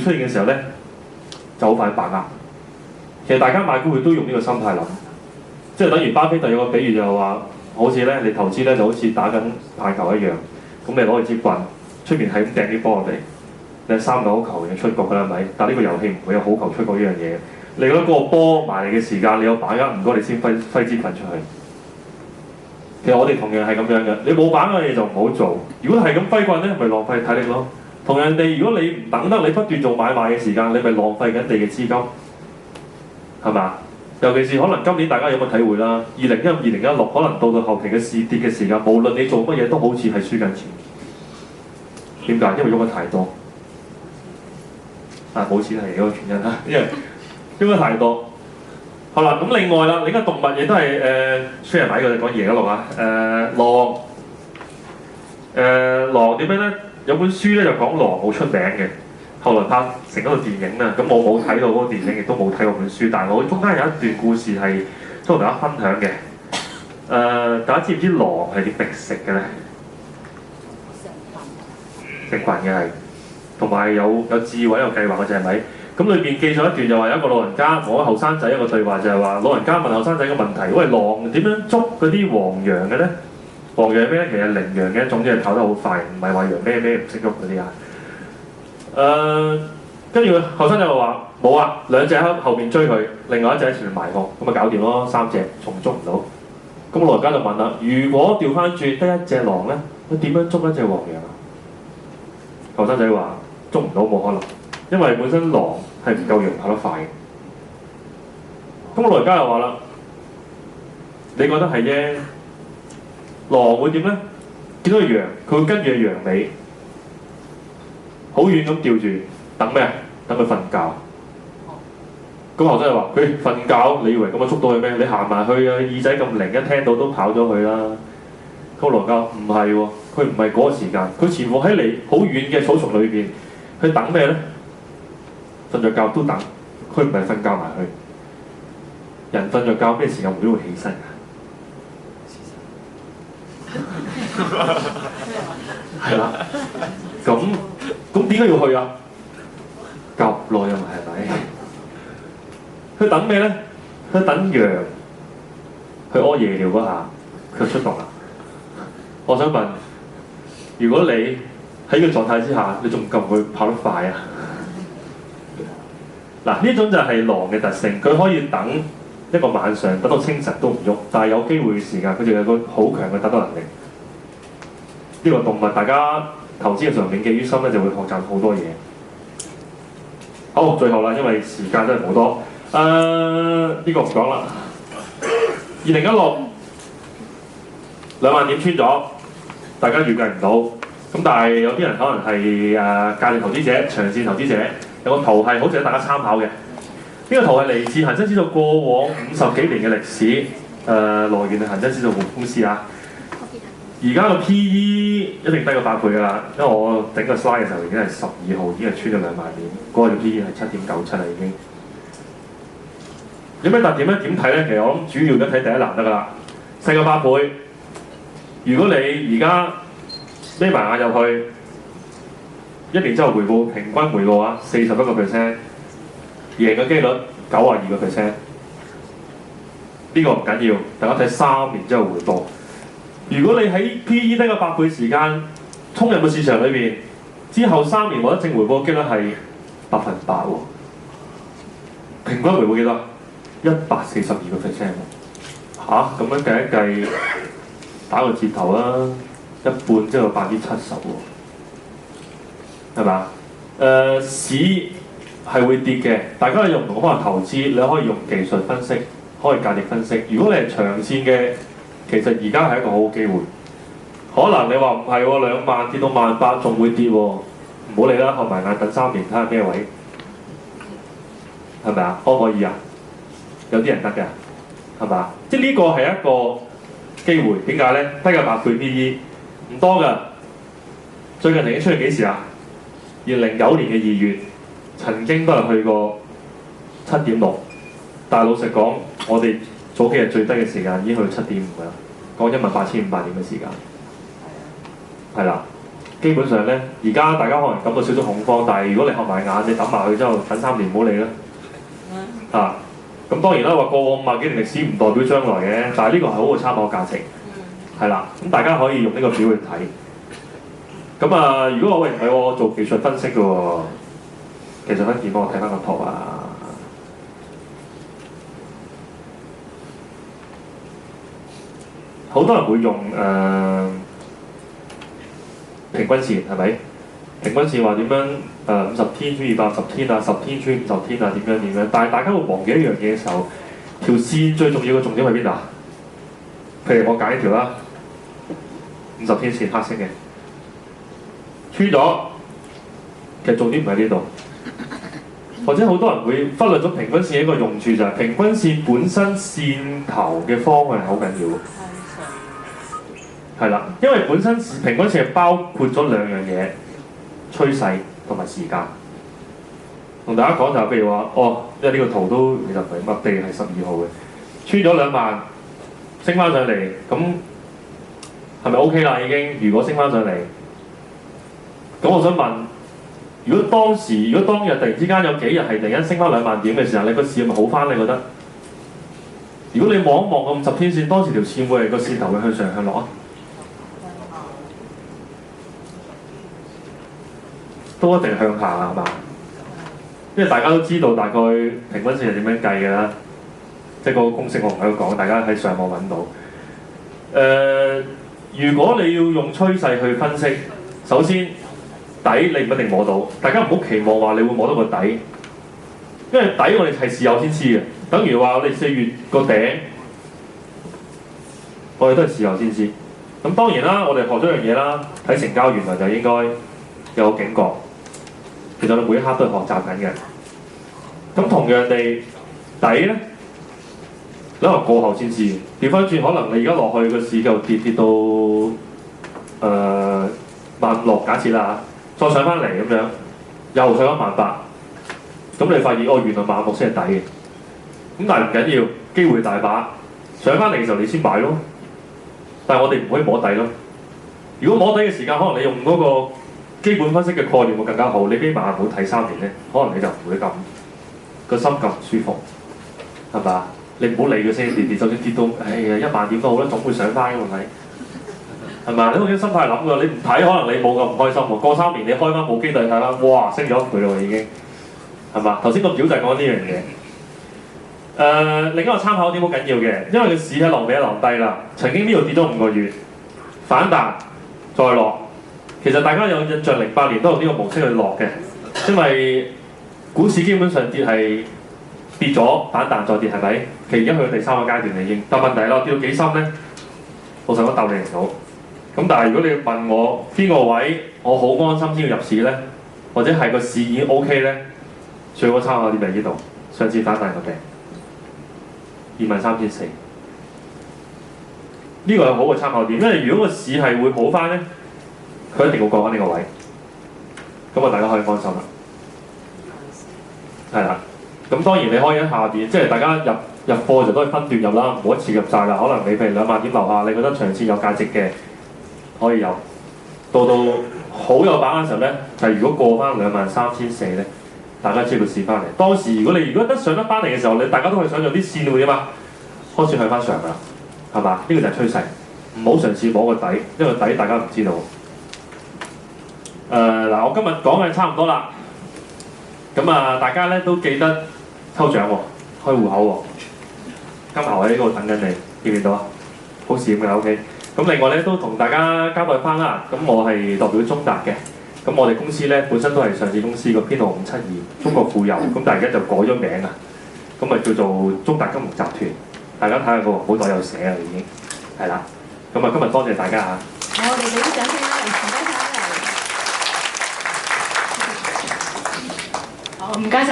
出現嘅時候咧，就好快把握。其實大家買股票都用呢個心態諗，即係等於巴菲特有個比喻就係話，好似咧你投資咧就好似打緊棒球一樣，咁你攞住支棍，出面係咁掟啲波落嚟，你係3個好球已經出局㗎啦，係咪？但係呢個遊戲唔會有好球出局呢樣嘢。你覺得嗰個波埋嚟嘅時間，你有把握唔該你先揮支棍出去。其實我哋同樣係咁樣嘅，你冇把握嘅嘢就唔好做。如果係咁揮棍咧，咪浪費體力咯。同樣地，如果你唔等得你不斷做買賣嘅時間，你咪浪費緊你嘅資金，係嘛？尤其是可能今年大家有冇體會啦？2015、2016可能到後期嘅市跌嘅時間，無論你做乜嘢都好似係輸緊錢。點解？因為喐得太多。冇錢係嗰個原因啦，因為喐得太多。好啦，咁另外啦，另一個動物亦都係書人買嘅，講2016啊，狼點樣咧？有本書咧就講狼好出名嘅，後來拍成一個電影啦。咁我冇睇到嗰個電影，亦都冇睇過本書，但係我中間有一段故事係想同大家分享嘅。大家知唔知狼係點覓食嘅咧？食群嘅係，同埋有智慧有計劃嘅就係咪？咁裏邊記咗一段就話有一個老人家同後生仔一個對話，就係話老人家問後生仔個問題：喂，狼點樣捉嗰啲黃羊嘅咧？黃羊係咩咧？其實羚羊嘅一種，即係跑得好快，唔係話羊咩唔識喐嗰啲啊。跟住後生仔就話冇啊，2隻喺後面追佢，另外1隻喺前面埋伏，咁咪搞掂咯，3隻仲捉唔到。咁老人家就問啦：如果調翻轉得1隻狼咧，佢點樣捉1隻黃羊啊？後生仔話捉唔到，冇可能，因為本身狼係唔夠羊跑得快嘅。咁老人家又話啦：你覺得係啫？狼會點咧？見到個羊，佢會跟住個羊尾，好遠咁吊住，等咩？等佢瞓覺。咁後生就話：佢瞓覺，你以為咁樣捉到佢咩？你行埋去啊，耳仔咁靈，一聽到都跑咗去啦。咁老人家唔係喎，佢唔係嗰個時間，佢潛伏喺你好遠嘅草叢裏邊，佢等咩咧？瞓着覺都等，佢唔係瞓覺埋去。人瞓着覺咩時間會起身啊？係啦，咁點解要去啊？急咯，因為係咪？佢等咩咧？佢等羊去屙夜尿嗰下，佢就出動啦。我想問，如果你喺呢個狀態之下，你仲夠唔夠跑得快啊？嗱，呢種就係狼嘅特性，佢可以等一個晚上，等到清晨都唔喐，但係有機會嘅時間，佢就有個好強嘅打鬥能力。呢個動物大家投資嘅時候銘記於心咧，就會學習好多嘢。好，最後啦，因為時間真係冇多，呢個唔講啦。2016 2萬點穿咗，大家預計唔到。咁但係有啲人可能係價值投資者、長線投資者，有個圖係好值得大家參考嘅。呢個圖係嚟自恒生指數過往50幾年嘅歷史，來源係恒生指數公司啊。而家個 PE 一定低過8倍㗎啦，因為我整個 slide 嘅時候已經係12號，已經係穿咗2萬點，嗰個 PE 係7.97啦已經。有咩特點咧？點睇咧？其實我諗主要都睇第一欄得㗎啦，細過8倍。如果你而家眯埋眼入去，1年之後回報平均回報啊41%，贏嘅機率92%。呢個唔緊要，大家睇3年之後回報。如果你喺 PE 低過8倍時間衝入個市場裏邊，之後3年獲得正回報嘅機率係8%喎，平均回報幾多？142%喎。咁樣計一計，打個折頭啦，一半即係70%喎，係嘛？市係會跌嘅，大家用唔同方法投資，你可以用技術分析，可以價值分析。如果你係長線嘅，其實而家係一個好機會。可能你話唔係喎，2萬跌到18000仲會跌喎，唔好理啦，合埋眼等3年睇下咩位，係咪啊？可唔可以啊？有啲人得㗎，係嘛？即係呢個係一個機會，點解咧？低過8倍 PE 唔多㗎。最近曾經出現幾時啊？2009年嘅2月，曾經都係去過7.6，但係老實講，我哋早幾日最低嘅時間已經去到7.5㗎啦，講18500點嘅時間，係啦。基本上咧，而家大家可能感到少少恐慌，但係如果你合埋眼，你等埋佢之後，等3年唔好理啦。啊，咁當然啦，話過往50幾年歷史唔代表將來嘅，但係呢個係好嘅參考價值，係啦。咁大家可以用呢個表去睇。咁啊，如果我喂唔係我做技術分析嘅喎，技術分析幫我睇翻個圖啊。好多人會用平均線係咪？平均線話點樣50天穿250天啊，10天穿50天啊，點樣？但係大家會忘記一樣嘢嘅時候，條線最重要嘅重點喺邊度啊？譬如我揀呢條啦，50天線黑色嘅，穿咗，其實重點唔喺呢度。或者好多人會忽略咗平均線一個用處，就係平均線本身線頭嘅方向係好緊要。係啦，因為本身平均線係包括咗2樣嘢，趨勢同埋時間。同大家講就係譬如話，因為呢個圖都其實唔係乜地係12號嘅，穿咗2萬，升翻上嚟，咁係咪 OK 啦？已經，如果升翻上嚟，咁我想問，如果當日突然之間有幾日係突然間升翻2萬點嘅時候，你個市係咪好翻？你覺得？如果你望一望個50天線，當時條線會係個線頭會向上向落啊？都一定向下係嘛？因為大家都知道大概平均線係點樣計嘅啦，即係個公式我唔喺度講，大家喺上網揾到。如果你要用趨勢去分析，首先底你唔一定摸到，大家唔好期望話你會摸到個底，因為底我哋係事後先知嘅。等於話我哋4月個頂，我哋都係事後先知。咁當然啦，我哋學咗樣嘢啦，睇成交原來就應該有警覺。其實我哋每一刻都係學習緊嘅。咁同樣地，底咧，可能過後先知。調翻轉，可能你而家落去個市就跌到16000，假設啦嚇，再上翻嚟咁樣，又上翻18000。咁你發現原來16000先係底嘅。咁但係唔緊要，機會大把。上翻嚟嘅時候你先買咯。但係我哋唔可以摸底咯。如果摸底嘅時間，可能你用嗰個基本分析嘅概念會更加好。你俾慢好睇3年咧，可能你就唔會咁個心咁唔舒服，係嘛？你唔好理佢先跌，就算跌到10000點都好啦，總會上翻嘅係咪？你用啲心態諗㗎，你唔睇可能你冇咁唔開心喎。過3年你開翻部機對睇啦，哇，升咗1倍咯已經，係嘛？頭先個表就係講呢樣嘢。另一個參考點好緊要嘅，因為個市喺浪尾一浪低啦，曾經呢度跌咗5個月，反彈再落。其實大家有印象08年都用呢個模式去落嘅，因為股市基本上跌咗反彈再跌係咪？其實而家去到第3個階段已經，但問題啦，跌到幾深咧？老實講鬥你唔到。咁但係如果你問我邊個位我好安心先要入市咧，或者係個市已經 OK 咧，最好參考啲咪呢度上次反彈個頂23400，呢個係好嘅參考點，因為如果個市係會好翻咧，佢一定會過翻呢個位，咁啊大家可以放心啦。係啦，咁當然你可以喺下邊，即係大家入貨就都係分段入啦，唔好一次入晒啦。可能你譬如2萬點樓下，你覺得長線有價值嘅，可以有。到好有把握嘅時候咧，係如果過翻23400咧，大家知道試翻嚟。當時如果得上得翻嚟嘅時候，大家都係想有啲線會點啊？開始向翻上㗎啦，係嘛？呢個就係趨勢，唔好嘗試摸個底，因為底大家唔知道。我今日講嘅差唔多啦。咁啊，大家咧都記得抽獎喎，開戶口喎，金牛喺呢度等緊你，見唔見到啊？好閃嘅 OK。咁另外咧都同大家交代翻啦，咁我係代表中達嘅，咁我哋公司咧本身都係上市公司個編號572中國富遊，咁但係而家就改咗名啊，咁啊叫做中達金融集團，大家睇下個號袋有寫啊已經，係啦，咁啊今日多謝大家嚇。我哋俾啲掌聲啦，唔該晒。好，唔該晒。